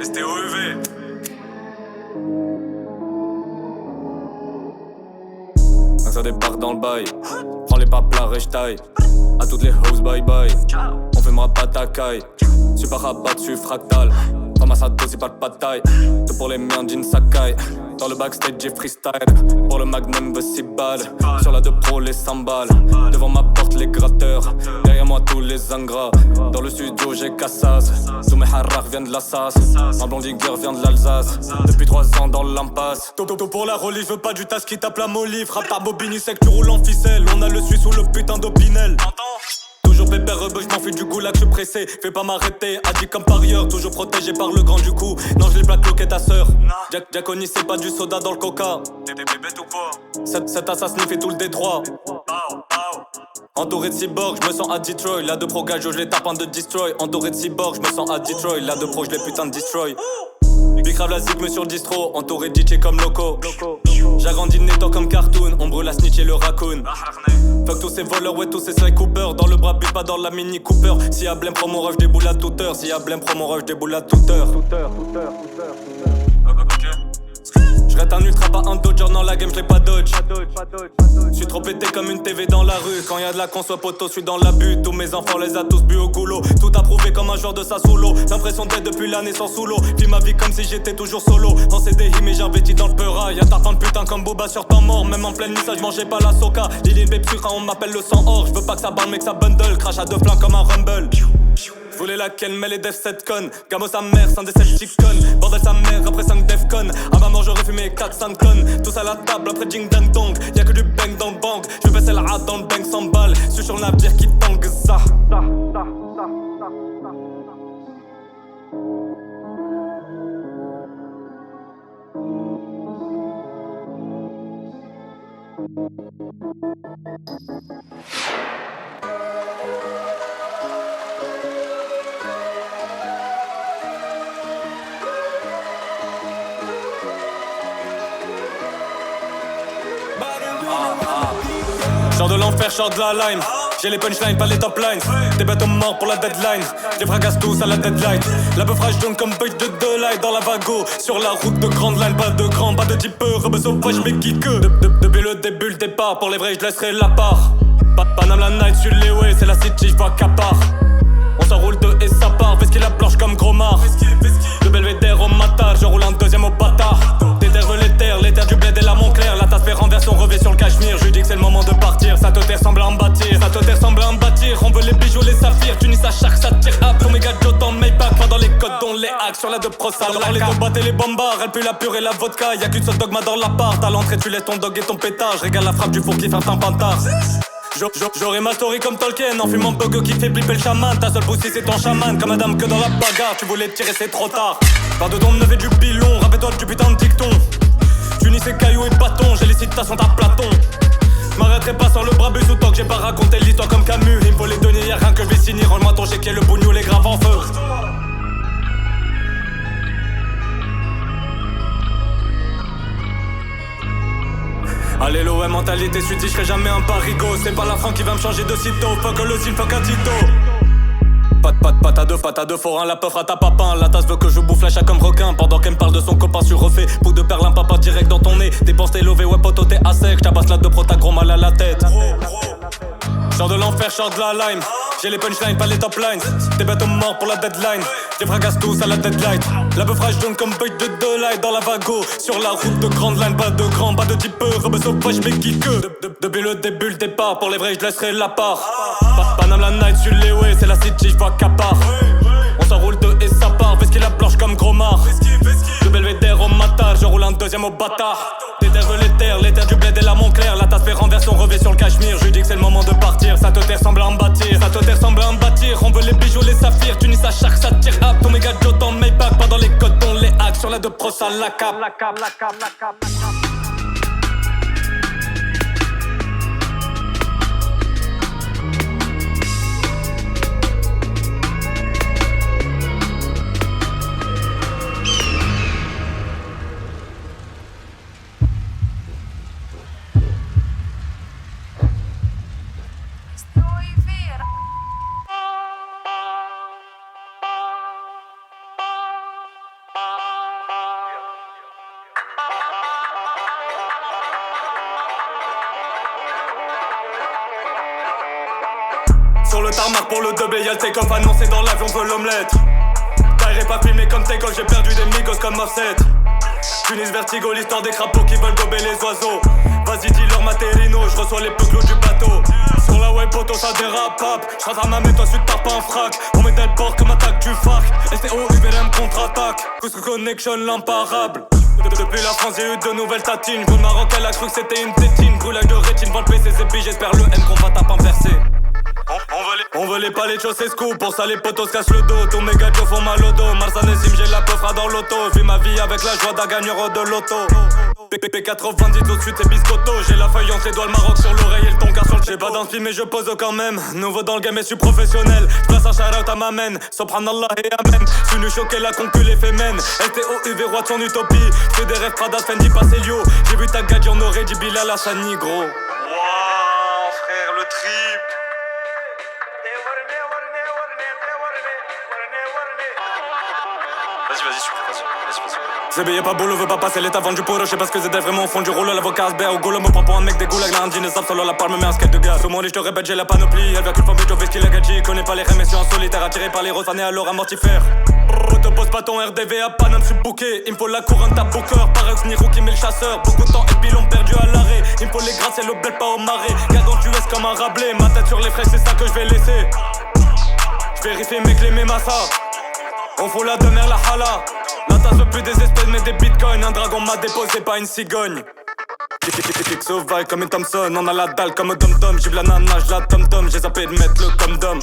STOEV. Ça débarque dans le bail. Prends les papes, la taille. À toutes les hoes, bye bye. On filmera pas ta caille. Suis pas rabat dessus, fractal. Pas ma sato, c'est pas de pataille. Tout pour les miens, jean Sakai. Dans le backstage, j'ai freestyle. Pour le magnum, veut 6 balles. Sur la 2 pro, les 100 balles. Devant ma porte, les gratteurs. Derrière moi, tous les ingrats. Dans le studio, j'ai Cassaz. Tous mes harrach viennent de la SAS. Ma blondie girl vient de l'Alsace. Depuis 3 ans dans l'impasse. Toto pour la relief, je veux pas du tasse qui tape la molly. Frappe ta bobine, sec, tu roules en ficelle. On a le Suisse ou le putain d'Opinel. Toujours pépère, je m'enfuis du goût là que je suis pressé. Fais pas m'arrêter, addict comme parieur. Toujours protégé par le grand du coup. Non, je les plaque loquet ta sœur. Giaconi, c'est pas du soda dans le coca. T'es bête ou quoi? Cet assassin fait tout le détroit. Entouré de cyborg, je me sens à Detroit. La de pro gajo, je les tape en de destroy. Entouré de cyborg, je me sens à Detroit. La de pro, je les putain de destroy. Big grave la zig, me sur le distro. Entouré de DJ comme loco. J'agrandis le netto comme cartoon. On brûle la snitch et le raccoon. Fuck tous ces voleurs, ouais tous ces Sly Cooper. Dans le bras, bute pas dans la Mini Cooper. Si y'a blême, prends mon rush, déboule à toute heure. Si y'a blême, prends mon rush, déboule à toute heure. J'rête un ultra, pas un dodger, dans la game j'l'ai pas dodge. J'suis trop pété comme une TV dans la rue. Quand y'a de la conso poteau, j'suis dans la butte. Tous mes enfants les a tous bu au goulot. Tout approuvé comme un joueur de Sassuolo. L'impression d'être depuis la naissance sous l'eau. Vis ma vie comme si j'étais toujours solo. En CDI mais j'ai investi dans le peura. Y'a ta femme putain comme Boba sur temps mort. Même en pleine message, j'mangeais pas la soca. Lily Bepsura, on m'appelle le sang or. J'veux pas que ça barre mais que ça bundle. Crash à 2 flancs comme un rumble. J'voulais laquelle mais les devs 7 connes. Gamo sa mère, c'est un Decepticon. Bordel sa mère après 5 defcon. À maman j'aurais fumé 4-5 connes. Tous à la table après Jing Dang Dong. Y'a que du bang dans le bank. J'veux baisser la rate dans le bang 100 balles. Suis sur le navire qui tangue ça. Genre de l'enfer, genre de la line. J'ai les punchlines, pas les top lines. Des bêtes morts pour la deadline. Les fracasse tous à la deadline. La beufrage jaune comme pêche de light dans la vago. Sur la route de grande line, pas de grand, pas de type rebeu sauvage mais qui que. Depuis le début, le départ. Pour les vrais, je laisserai la part. Paname la night sur les way, c'est la city, j'vois qu'à part. On s'enroule deux et ça part. Parce qu'il la planche comme gros mar. Le belvédère au matar, je roule un deuxième au bâtard. Les terres du bled et la Montclair. La tasse fait renverse, on revêt sur le cachemire. Je dis que c'est le moment de partir. Ça te ressemble à en bâtir. Ça te ressemble à en bâtir. On veut les bijoux, les saphirs. Tu n'y sa charge, ça tire à ton méga Joe dans le Maybach. Pas dans les codes, dont les hacks. Sur la de pro, ça dans les deux boîtes et les bombards. Elle pue la pure et la vodka. Y'a qu'une seule dogma dans l'appart. À l'entrée, tu laisses ton dog et ton pétage. Régale la frappe du four qui fait un tampantard. J'aurai ma story comme Tolkien. En fumant Bogo qui fait blipper le chaman. Ta seule boussie c'est ton chaman. Comme madame que dans la bagarre. Tu voulais tirer, c'est trop tard. Pas de ton neveu du pilon. Rappelle-toi du putain de dicton. J'unis ces cailloux et bâtons, j'ai les citations à Platon. M'arrêterai pas sans le bras sous que j'ai pas raconté l'histoire comme Camus. Il me faut les donner, y'a rien que je vais signer. Range-moi ton chéquier, le bougnou, les graves en feu. Allez l'OM mentalité, je dis je serai jamais un parigo. C'est pas la France qui va me changer de sitôt. Fuck le signe, fuck un tito. Pat à deux forains, la peuf à ta papin. La tasse veut que je bouffe la chat comme requin. Pendant qu'elle me parle de son copain sur refait. Pou de perlin, papa direct dans ton nez. Dépense tes lovés, ouais poto t'es à sec. J'tabasse la de pro, t'as gros mal à la tête. Genre de l'enfer, genre de la lime. J'ai les punchlines, pas les top lines. Des bêtes morts pour la deadline. J'ai fracasse tous à la deadline. La beufrage jaune comme pêche de light dans la vago. Sur la route de grande line, pas de grand, pas de type rebeu sauvage mais qui que. Depuis le début, le départ. Pour les vrais, je laisserai la part. Paname la night sur les way, c'est la city, j'vois qu'à part. On s'enroule deux et ça part. Parce qu'il la planche comme gros mar. Le belvédère au matar, je roule un deuxième au bâtard. Les terres du bled et la Montclair. La tasse fait renverse, on revêt sur le cachemire. Je dis que c'est le moment de partir. Ça te ressemble à en bâtir. Ça te ressemble à en bâtir. On veut les bijoux, les saphirs. Tu n'y sa charge, ça tire à ton méga Joe dans le Maybach. Pas dans les codes, dont les hacks. Sur la de pro, ça la cap. Sur le tarmac pour le double, y'a le take-off annoncé dans l'avion de l'omelette. T'arrives pas filmé comme take-off, j'ai perdu des migos comme Offset. Tunis Vertigo, l'histoire des crapauds qui veulent gober les oiseaux. Vas-y dis-leur Materino, je reçois les peuples du bateau. Sur la web poto ça dérape, j'rentre à ma main, toi tu tapes un frac. On met tel port comme attaque du FARC. STO, UVM contre-attaque. Couscous Connection, l'imparable. Depuis la France j'ai eu de nouvelles tatines. Gros Maroc elle a cru que c'était une tétine. Brûlage de rétine, vend le PCCP. J'espère le M qu'on va taper en percé. On veut les palais de Ceausescu. Pour ça les potos se cassent le dos. Tous mes gars font mal au dos. Marsan et Sim j'ai la peufra dans l'auto. Je vis ma vie avec la joie d'un gagneur de l'auto. PP90 tout de suite c'est biscotto. J'ai la faïence, les doigts le Maroc sur l'oreille et le tonka sur le. J'ai pas d'inspi mais je pose quand même. Nouveau dans le game et je suis professionnel. J'place un shout-out à ma main. Subhanallah et amen. J'suis venu choquer la concu les fémènes. LTO UV roi de son utopie. J'fais des rêves Prada Fendi Passelio. J'ai vu ta gadget on aurait dit Bilal Hassani gros. Wouah frère le trip. Vas-y, Zébé y'a pas boulot, veut pas passer l'état vendu pour eux. J'sais pas ce que c'est vraiment au fond du rouleau. L'avocat Asbert au goulot me prend pour un mec des goulags. La handine sable solo la palme, mais un skate de gaz. Sur mon lit, j'te répète, j'ai la panoplie. Elle veut qu'une femme du vesti la gadji. Connais pas les rêves, mais suis en solitaire. Attiré par les roses, fané alors à mortifère. Te pose pas ton RDV à Paname, j'suis booké. Il me faut la couronne, ta booker. Parex ni rookie, mais le chasseur. Beaucoup de temps et puis l'ont perdu à l'arrêt. Il me faut les grâces et le bled pas au marais. Gardant tu es comme un rablé. Ma tête sur les frais, c'est ça que j'vais laisser. J'vérifie mes clés, mes massas. On fout la demeure, la hala. La tasse veut plus des espèces mais des bitcoins. Un dragon m'a déposé, pas une cigogne. Kick sauvage comme une Thompson. On a la dalle comme un dom-tom. J'ai la nana, j'la tom-tom. J'ai zappé de mettre le condom.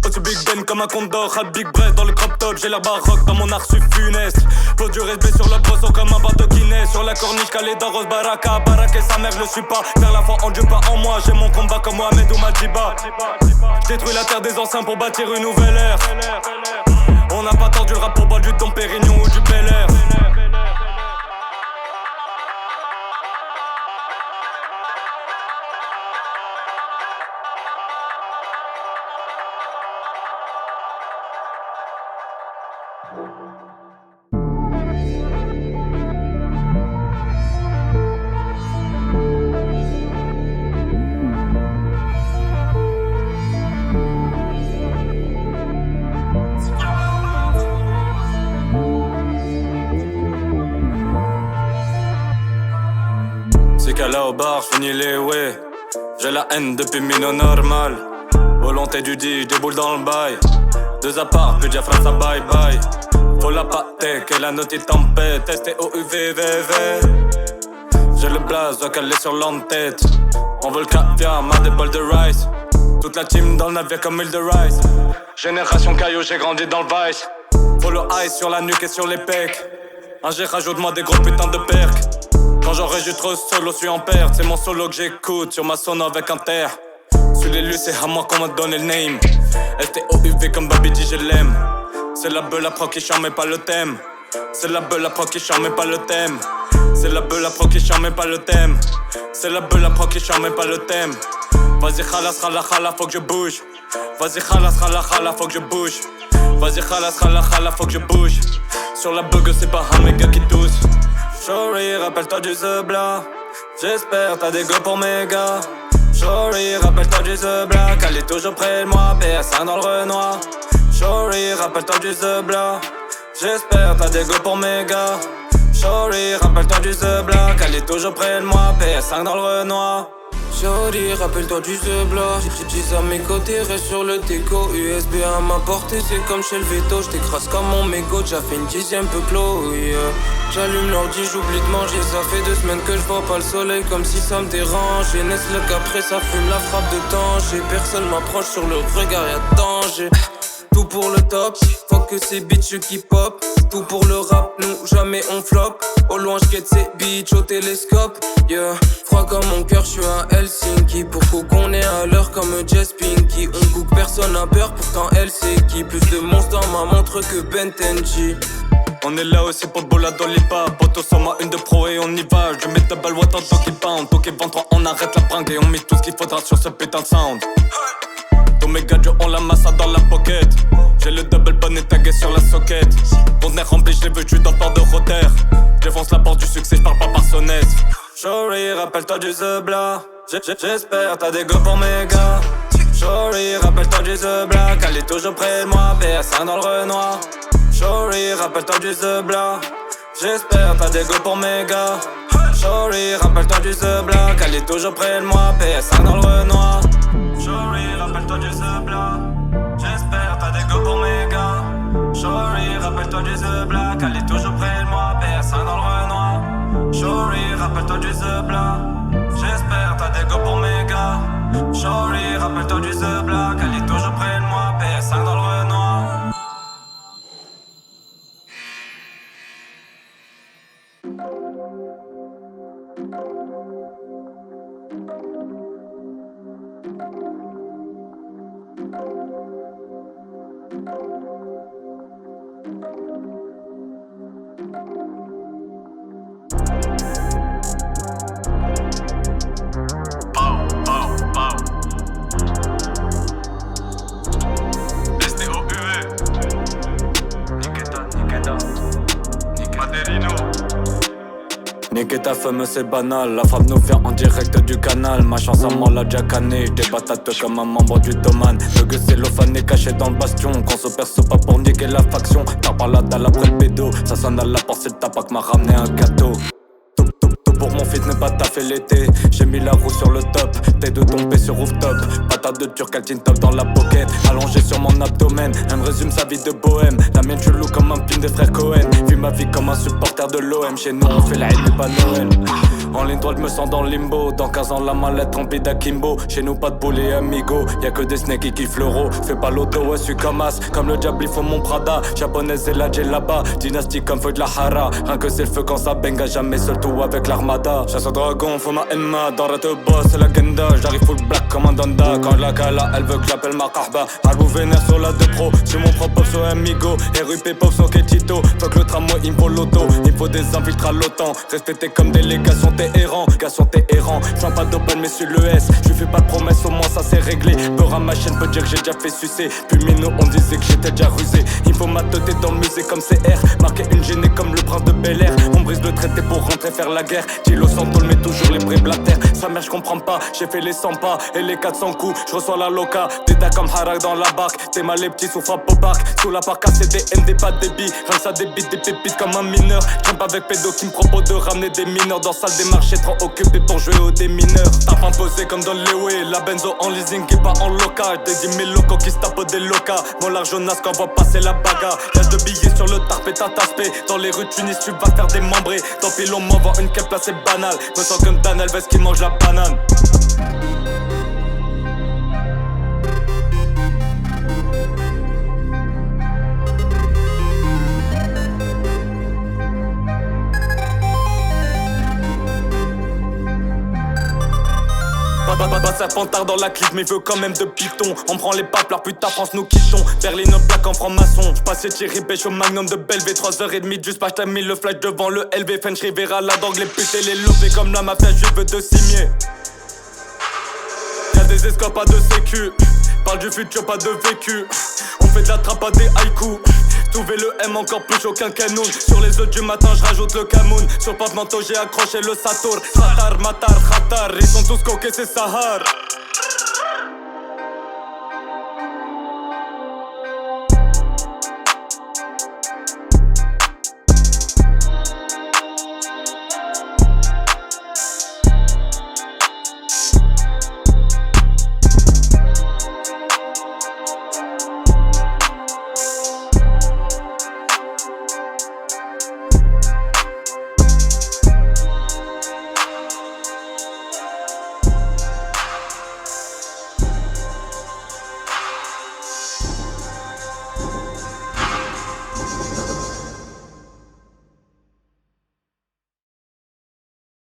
Au-dessus Big Ben comme un condor. Hal Big Bread dans le crop top. J'ai l'air baroque dans mon arsu funeste. Plot du respect sur le brosson comme un bateau qui naît. Sur la corniche calée dans Rose Baraka. Barak et sa mère, je le suis pas. Vers la foi en Dieu, pas en moi. J'ai mon combat comme Mohamed ou Madiba. J'détruis la terre des anciens pour bâtir une nouvelle ère. On n'a pas tordu le rap pour boire du Dom Pérignon ou du Bel Air. Là au bar, j'finis les ouais. J'ai la haine depuis minot normal. Volonté du dit, déboule dans le bail. Deux apparts, plus diaphragme ça bye bye. Faut la patek et la note est tempête. STOUVVV. J'ai le blaze, doit caler sur l'entête. On veut le caviar, marre des bols de rice. Toute la team dans le navire comme île de rice. Génération caillou, j'ai grandi dans le vice. Faut le ice sur la nuque et sur les pecs. Un G rajoute-moi des gros putains de perks. Quand j'aurais juste trop solo, suis en perte. C'est mon solo que j'écoute sur ma sono avec un terre. Sur les lieux, c'est à moi qu'on m'a donné le name. STOUV comme Baby dit, je l'aime. C'est la beule à pro qui chante mais pas le thème. C'est la beule à pro qui chante mais pas le thème. C'est la beule à pro qui chante mais pas le thème. C'est la beule à pro qui chante mais pas le thème. Vas-y khalas khala khala, faut que je bouge. Vas-y khalas khala khala, faut que je bouge. Vas-y khalas khala khala, faut que je bouge. Sur la bug c'est pas un méga qui tousse. Shorty, rappelle-toi du Zebla. J'espère t'as des go pour mes gars. Shorty, rappelle-toi du Zebla. Elle est toujours près de moi, PS1 dans le Renoir. Shorty, rappelle-toi du Zebla. J'espère t'as des go pour mes gars. Shorty, rappelle-toi du Zebla. Elle est toujours près de moi, PS5 dans le Renoir. Shorty, rappelle-toi du Zebla. J'ai à mes côtés, reste sur le déco. USB à ma portée, c'est comme chez le veto. J't'écrase comme mon mégot, j'ai fait une 10ème peu clos, yeah. J'allume l'ordi, j'oublie de manger. Ça fait 2 semaines que je vois pas le soleil, comme si ça me dérange. Et Nestlé qu'après ça fume la frappe de danger. Personne m'approche sur le regard, y'a danger. Tout pour le top, faut que ces bitches qui pop. Tout pour le rap, nous jamais on flop. Au loin j'guette ces bitches au télescope. Yeah, froid comme mon cœur, j'suis à Helsinki. Pour qu'on est à l'heure comme Jess Pinky. On coupe personne a peur, pourtant elle c'est qui. Plus de monstres dans ma montre que Ben Tenji. On est là aussi pour le bola d'Olipa. Poto sur moi une de pro et on y va. Je mets double watt en Toki Pound. Toki 23 on arrête la bringue et on met tout ce qu'il faudra sur ce putain de sound. Tous mes gadgets ont la massa dans la pocket. J'ai le double bonnet tagué sur la socket. Conteneur rempli, je les veux, j'suis dans le port de Rotter. J'défonce la porte du succès, j'parle pas par sonnette. Shorty, rappelle-toi du Zebla. J'espère t'as des go pour mes gars. Shorty, rappelle-toi du The Black, elle est toujours près de moi, PS5 dans le Renoir. Shorty, rappelle-toi du The Black, j'espère t'as des go pour mes gars. Shorty, rappelle-toi du The Black, elle est toujours près de moi, PS5 dans le Renoir. Shorty, rappelle-toi du The Black, j'espère t'as des go pour mes gars. Shorty, rappelle-toi du The Black, elle est toujours près de moi, PS5 dans le Renoir. Shorty, rappelle-toi du The Black, j'espère t'as des go pour mes gars. Shorty, rappelle-toi du The Black, elle est toujours près de moi, PS5 dans le Renoir. Niquer ta femme c'est banal, la frappe nous vient en direct du canal. Ma chance à moi l'a déjà canné, des patates comme un membre du doman. Le gueux cellophane est caché dans le bastion, qu'on se perce pas pour niquer la faction. T'as par la dalle après le pédo, ça sonne à la porte, c'est le tabac m'a ramené un gâteau. Pour mon fit n'est pas taffé l'été, j'ai mis la roue sur le top, t'es de tomber sur rooftop. Patate de turcatine top dans la pocket, allongé sur mon abdomen. Elle me résume sa vie de bohème, la mienne chelou comme un film des frères Cohen. Vis ma vie comme un supporter de l'OM, chez nous on fait la haine mais pas Noël. En ligne droite me sens dans le limbo, dans 15 ans la mallette remplie d'Akimbo. Chez nous pas de boulet amigo, y'a que des snakes qui kiffent l'euro. Fais pas l'auto, ouais suis comme as, comme le diable il faut mon Prada. Japonaise et la là-bas, dynastique comme feu de la hara. Rien que c'est le feu quand ça benga, jamais seul tout avec l'armada. Chasse au dragon, faut ma Emma, dans la boss c'est la genda. J'arrive full black comme un danda, quand la cala elle veut que j'appelle ma kahba. Arbou vénère sur la 2 Pro, j'ai mon propre pop sur Amigo. RUP pop sur Ketito, faut que le tramway il me faut l'auto. Il faut des infiltres à l'OTAN, respecté comme délégation t'es errant. Gars sur t'es errant, j'viens pas d'open mais sur le S. Je fais pas de promesses, au moins ça c'est réglé. Peur à ma chaîne peut dire que j'ai déjà fait sucer. Puis Mino on disait que j'étais déjà rusé. Il faut ma tête dans le musée comme CR, marqué une gênée comme le prince de Bel Air. On brise le traité pour rentrer faire la guerre. Tilo Santo met toujours les vrais blatères. Sa mère j'comprends pas, j'ai fait les 100 pas et les 400 coups. J'reçois la loca, d'état comme Harak dans la barque. T'es mal les petits sous frappe au parc. Sous la parc c'est des ND pas des billes. Rien ça débite des pépites comme un mineur. J'aime pas avec pédo qui me propose de ramener des mineurs dans salle des marchés trop occupé pour jouer aux démineurs. Tape imposé comme dans Lewé, la benzo en leasing et pas en local. Des 10 000 locaux qui se tapent des locas. Mon largeonnasse quand voit passer la baga. Cache de billets sur le tarp et t'aspect. Dans les rues de Tunis tu vas faire des membrés. Tant pis l'on m'envoie une cape là c'est banal. Me sens comme Dan Alves qui mange la banane. Pas serpentard dans la clique mais veut quand même de python. On prend les papes, la putain France nous quittons. Berlin black en franc-maçon. J'passais Thierry Pêche au magnum de Belvé. 3h30 juste pas j't'ai mis le flash devant le LV. French Rivera la dangle les putes et les lobés comme la mafia juive de cimier. Y'a des escorts pas de sécu. Parle du futur pas de vécu. On fait de la trappe à des haïkus. Trouver le M encore plus chaud qu'un canon. Sur les œufs du matin j'rajoute le camoun. Sur le pavement j'ai accroché le Sator. Satar, Matar, Khatar. Ils sont tous coqués c'est Sahar.